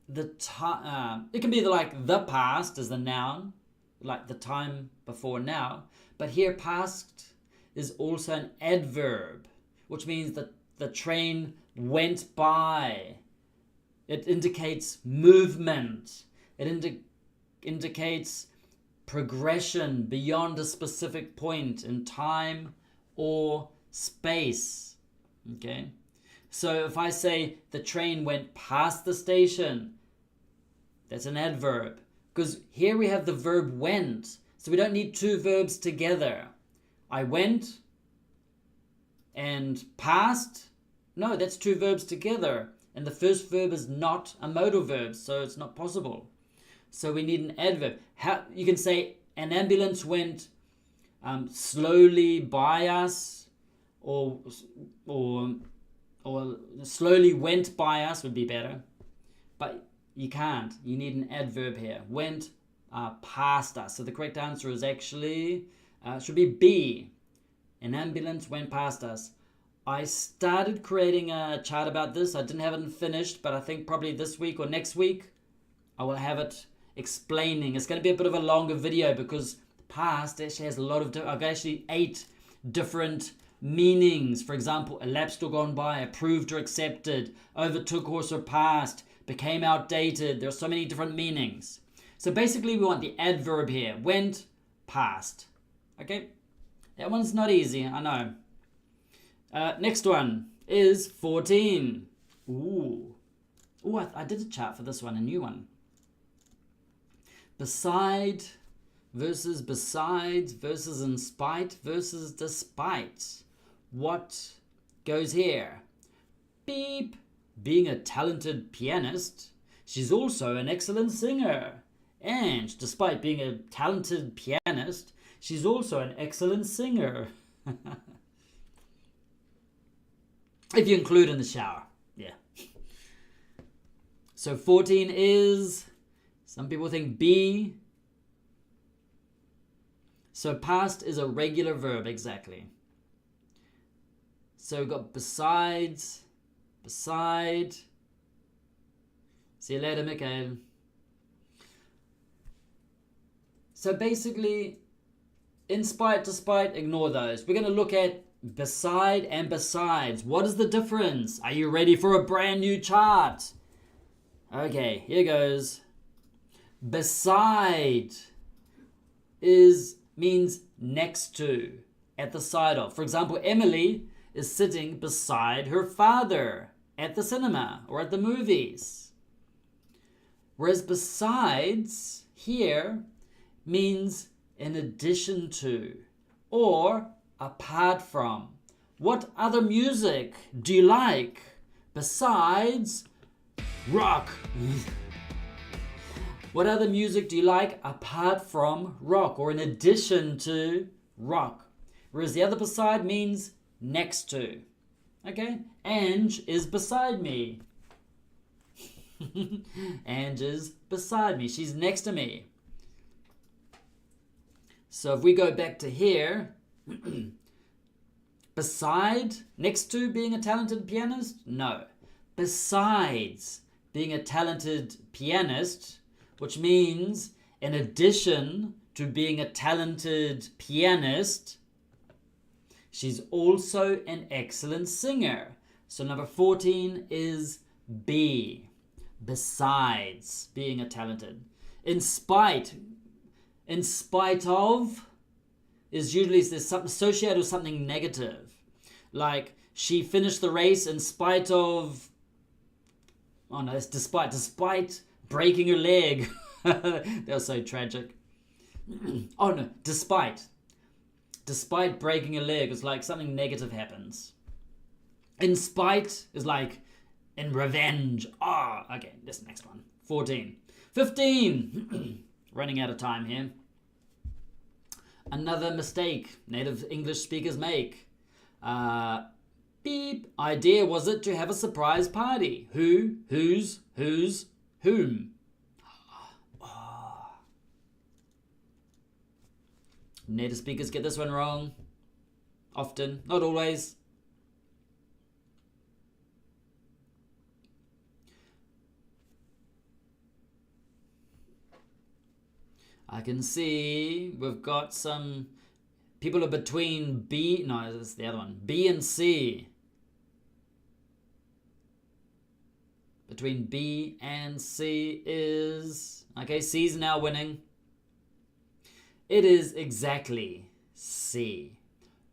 the time. It can be like the past as the noun, like the time before now. But here past is also an adverb, which means that the train went by. It indicates movement. It indicates progression beyond a specific point in time or space. Okay? So if I say the train went past the station, that's an adverb. Because here we have the verb went. So we don't need two verbs together. I went and passed. No, that's two verbs together. And the first verb is not a modal verb, so it's not possible. So we need an adverb. You can say an ambulance went slowly by us, or slowly went by us would be better. But you can't. You need an adverb here. Went past us. So the correct answer is actually, should be B. An ambulance went past us. I started creating a chart about this. I didn't have it finished, but I think probably this week or next week I will have it explaining. It's going to be a bit of a longer video because past actually has a lot of, I've got actually 8 different meanings. For example, elapsed or gone by, approved or accepted, overtook or surpassed, became outdated. There are so many different meanings. So basically we want the adverb here. Went past. Okay? That one's not easy, I know. Next one is 14. Ooh, I did a chart for this one, a new one. Beside versus besides versus in spite versus despite. What goes here? Beep. Being a talented pianist, she's also an excellent singer. And despite being a talented pianist, she's also an excellent singer. If you include in the shower. Yeah. So 14 is, some people think be. So past is a regular verb, exactly. So we've got besides, beside. See you later, Mikhail. So basically, in spite, despite, ignore those. We're going to look at beside and besides. What is the difference? Are you ready for a brand new chart? Okay, here goes. Beside means next to, at the side of. For example, Emily is sitting beside her father at the cinema or at the movies. Whereas besides here means in addition to or apart from. What other music do you like besides rock? What other music do you like apart from rock or in addition to rock? Whereas the other beside means next to. Okay? Ange is beside me. Ange is beside me. She's next to me. So if we go back to here, beside, next to being a talented pianist? No. Besides being a talented pianist, which means in addition to being a talented pianist, she's also an excellent singer. So number 14 is be. Besides being a talented. In spite of is usually there's something associated with something negative. Like she finished the race in spite of, oh no, it's despite breaking her leg. That was so tragic. Oh no, despite breaking a leg, it's like something negative happens. In spite is like in revenge. Okay, this next one. 14. 15. Running out of time here. Another mistake native English speakers make. Beep. Idea was it to have a surprise party. Who, whose, whom. Native speakers get this one wrong. Often, not always. I can see we've got some people are between B, no, that's the other one. B and C. Between B and C is, okay, C's now winning. It is exactly C.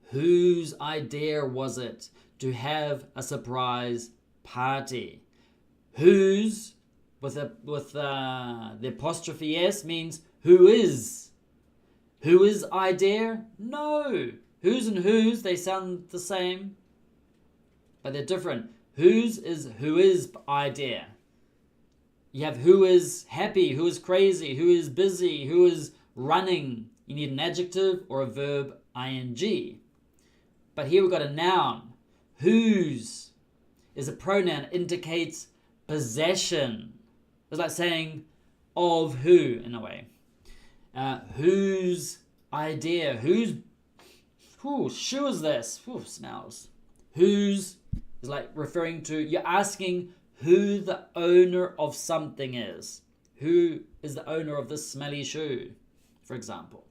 Whose idea was it to have a surprise party? Whose, with the apostrophe S, means who is. Who is idea? No. Whose and whose, they sound the same, but they're different. Whose is who is idea. You have who is happy, who is crazy, who is busy, who is running. You need an adjective or a verb, ing. But here we've got a noun. Whose is a pronoun, indicates possession. It's like saying of who, in a way. Whose idea? Whose shoe is this? Smells. Whose is like referring to, you're asking who the owner of something is. Who is the owner of this smelly shoe, for example.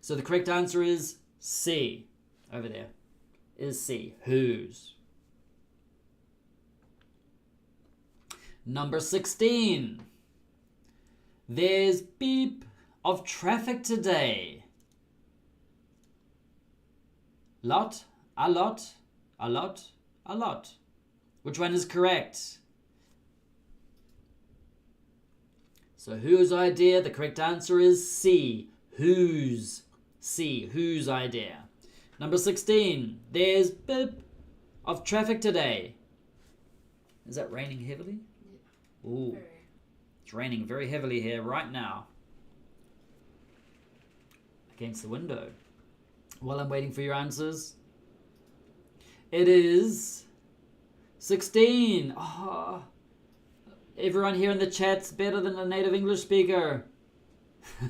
So the correct answer is C. Over there is C. Whose. Number 16. There's beep of traffic today. Lot, a lot, a lot, a lot. Which one is correct? So whose idea? The correct answer is C. Whose. C. Whose idea. Number 16. There's beep of traffic today. Is that raining heavily? Ooh. It's raining very heavily here right now. against the window. While I'm waiting for your answers, it is 16. Oh, everyone here in the chat's better than a native English speaker.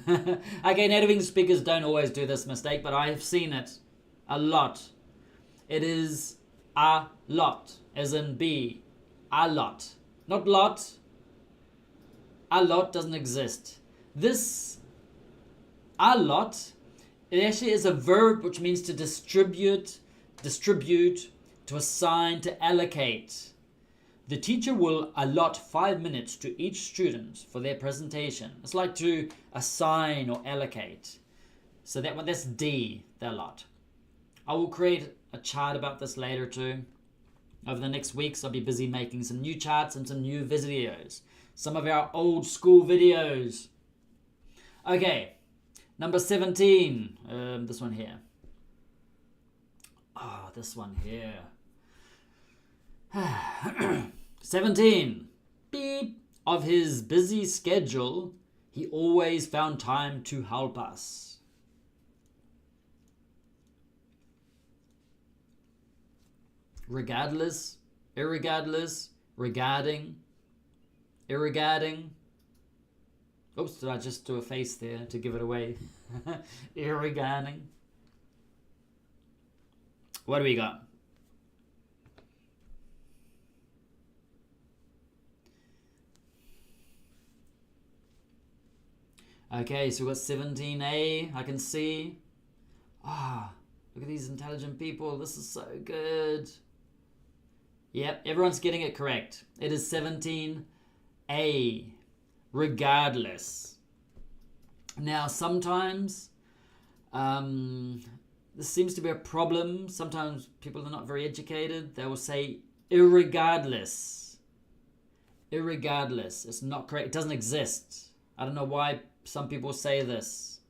Okay, native English speakers don't always do this mistake, but I have seen it a lot. It is a lot, as in B. A lot. Not lot. A lot doesn't exist. This a lot, it actually is a verb which means to distribute, to assign, to allocate. The teacher will allot 5 minutes to each student for their presentation. It's like to assign or allocate. So that's D, the allot. I will create a chart about this later too. Over the next weeks, I'll be busy making some new charts and some new videos. Some of our old school videos. Okay, number 17. This one here. Oh, this one here. 17. Beep. Of his busy schedule, he always found time to help us. Regardless, irregardless, regarding, irregarding. Oops, did I just do a face there to give it away? Irregarding. What do we got? Okay, so we've got 17A, I can see. Look at these intelligent people. This is so good. Yep, everyone's getting it correct. It is 17A, regardless. Now, sometimes this seems to be a problem. Sometimes people are not very educated. They will say irregardless. Irregardless. It's not correct. It doesn't exist. I don't know why some people say this.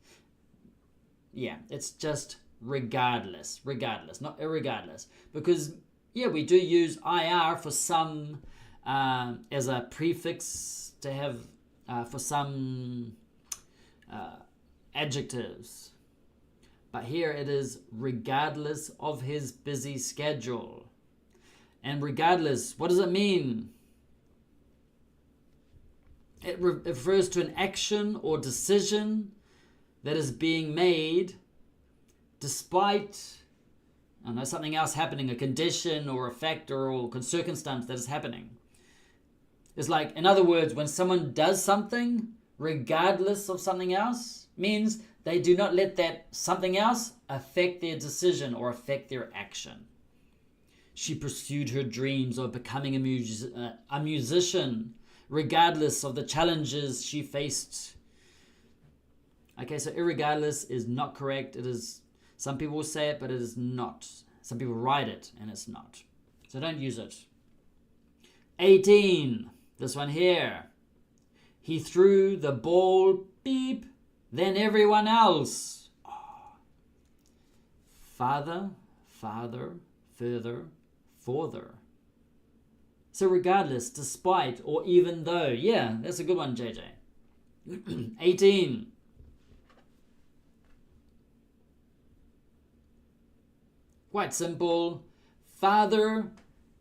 Yeah, it's just regardless. Regardless, not irregardless. Because, yeah, we do use IR for some, as a prefix to have for some adjectives. But here it is regardless of his busy schedule. And regardless, what does it mean? It refers to an action or decision that is being made despite, I don't know, something else happening, a condition or a factor or circumstance that is happening. It's like, in other words, when someone does something regardless of something else, means they do not let that something else affect their decision or affect their action. She pursued her dreams of becoming a musician regardless of the challenges she faced. Okay, so irregardless is not correct. It is, some people will say it, but it is not. Some people write it, and it's not. So don't use it. 18, this one here. He threw the ball, beep, then everyone else. Oh. Father, father, further, forther. So regardless, despite, or even though. Yeah, that's a good one, JJ. 18. Quite simple. Father,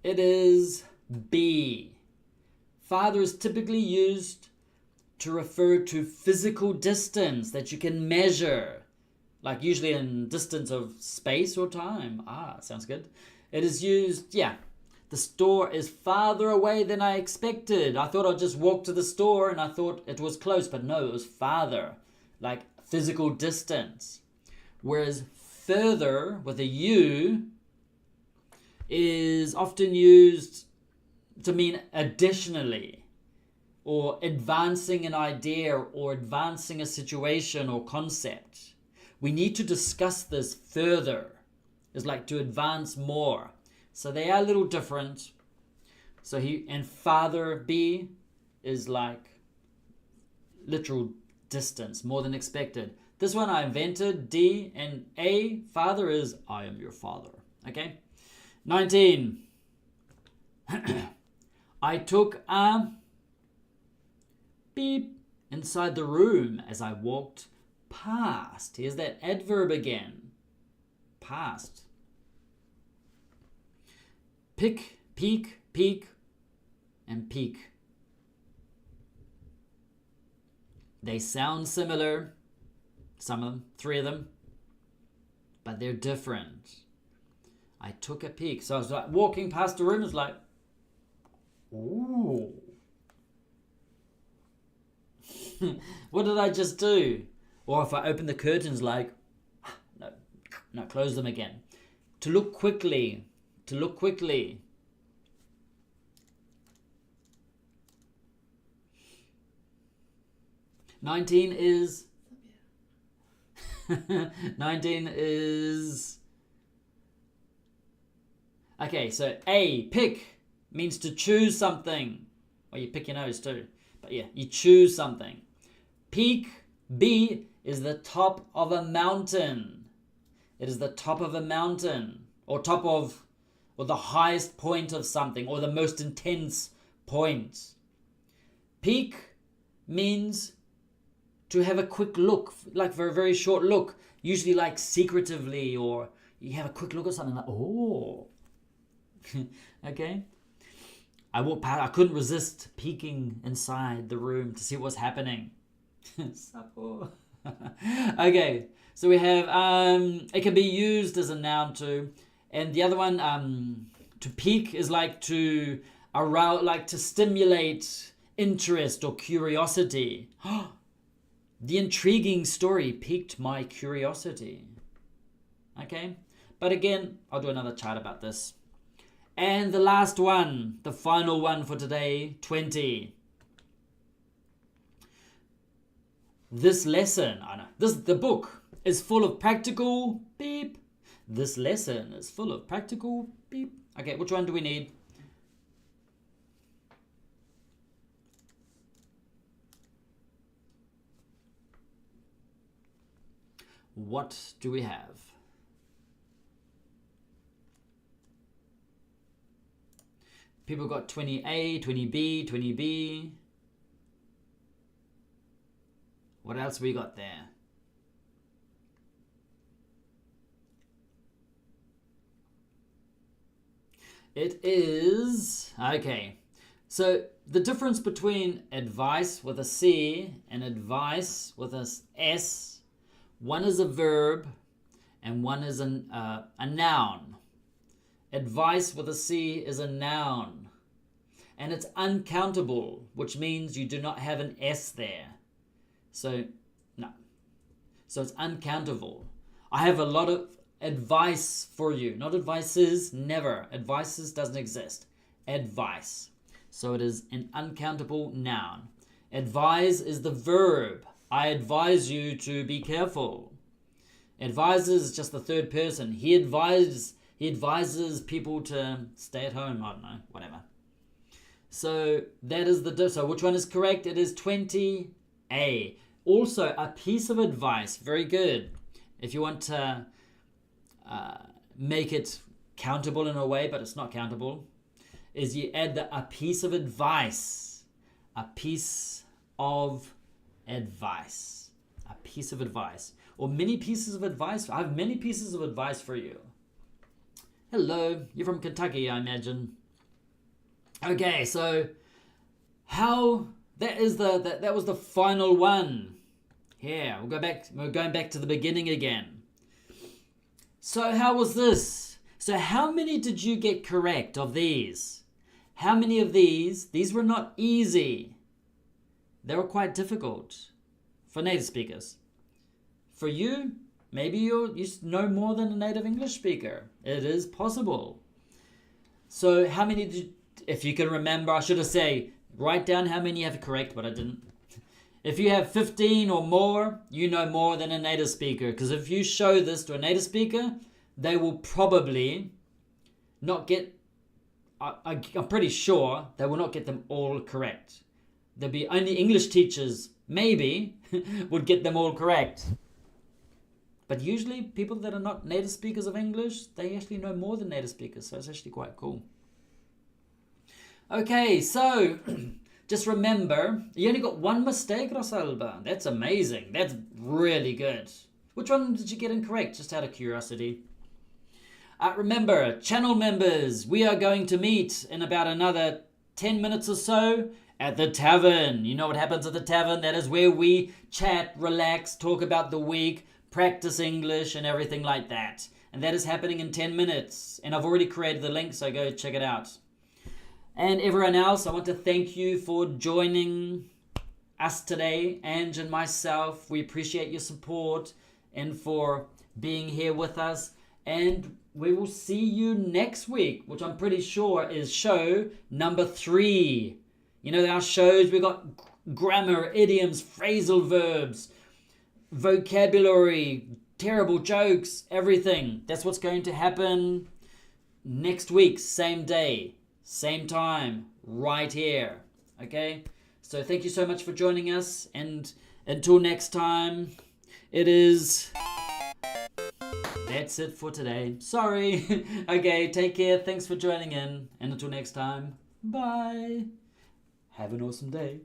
it is B. Father is typically used to refer to physical distance that you can measure. Like usually in distance of space or time. Sounds good. It is used, yeah. The store is farther away than I expected. I thought I'd just walk to the store and I thought it was close, but no, it was farther, like physical distance. Whereas further with a U is often used to mean additionally, or advancing an idea or advancing a situation or concept. We need to discuss this further. It's like to advance more. So they are a little different. So and father, B, is like literal distance, more than expected. This one I invented, D, and A, father is I am your father. Okay? 19. I took a beep inside the room as I walked past. Here's that adverb again. Past. Pick, peek, peek, and peek. They sound similar, some of them, 3 of them, but they're different. I took a peek. So I was like walking past the room, it's like, ooh. What did I just do? Or if I open the curtains, like, no, close them again. To look quickly, to look quickly. $19 is 19 is okay. So A, pick, means to choose something. Well, you pick your nose too, but yeah, you choose something. Peak, B, is the top of a mountain. It is the top of a mountain, or the highest point of something, or the most intense point. Peek means to have a quick look, like for a very short look, usually like secretively, or you have a quick look at something like, oh. Okay. I walked past, I couldn't resist peeking inside the room to see what's happening. Okay, so we have, it can be used as a noun too. And the other one, to peek is like to arouse, like to stimulate interest or curiosity. The intriguing story piqued my curiosity. Okay, but again, I'll do another chart about this. And the last one, the final one for today, 20. This lesson, the book is full of practical beep. This lesson is full of practical beep. Okay, which one do we need? What do we have? People got 20A, 20B, 20B. What else we got there? It is, okay. So the difference between advice with a C and advice with a S, one is a verb and one is a noun. Advice with a C is a noun. And it's uncountable, which means you do not have an S there. So, no. So it's uncountable. I have a lot of advice for you. Not advices, never. Advices doesn't exist. Advice. So it is an uncountable noun. Advise is the verb. I advise you to be careful. Advises is just the third person. He advises people to stay at home. I don't know, whatever. So that is so which one is correct? It is 20A. Also, a piece of advice. Very good. If you want to make it countable in a way, but it's not countable, is you add a piece of advice. A piece of advice. A piece of advice. Or many pieces of advice. I have many pieces of advice for you. Hello, you're from Kentucky, I imagine. Okay, so that was the final one. Here, we're going back to the beginning again. So how was this? So how many did you get correct of these? How many of these were not easy. They were quite difficult for native speakers. For you, maybe you know more than a native English speaker. It is possible. So how many if you can remember, I should have said, write down how many you have correct, but I didn't. If you have 15 or more, you know more than a native speaker. Because if you show this to a native speaker, they will probably not get, I'm pretty sure they will not get them all correct. There'll be only English teachers, maybe, would get them all correct. But usually people that are not native speakers of English, they actually know more than native speakers. So it's actually quite cool. Okay, so just remember, you only got one mistake, Rosalba. That's amazing. That's really good. Which one did you get incorrect, just out of curiosity? Remember, channel members, we are going to meet in about another 10 minutes or so at the tavern. You know what happens at the tavern? That is where we chat, relax, talk about the week, practice English and everything like that. And that is happening in 10 minutes. And I've already created the link, so go check it out. And everyone else, I want to thank you for joining us today, Ange and myself. We appreciate your support and for being here with us. And we will see you next week, which I'm pretty sure is show number 3. You know, our shows, we've got grammar, idioms, phrasal verbs, vocabulary, terrible jokes, everything. That's what's going to happen next week, same day, same time, right here. Okay? So thank you so much for joining us. And until next time, that's it for today. Sorry. Okay, take care. Thanks for joining in. And until next time, bye. Have an awesome day.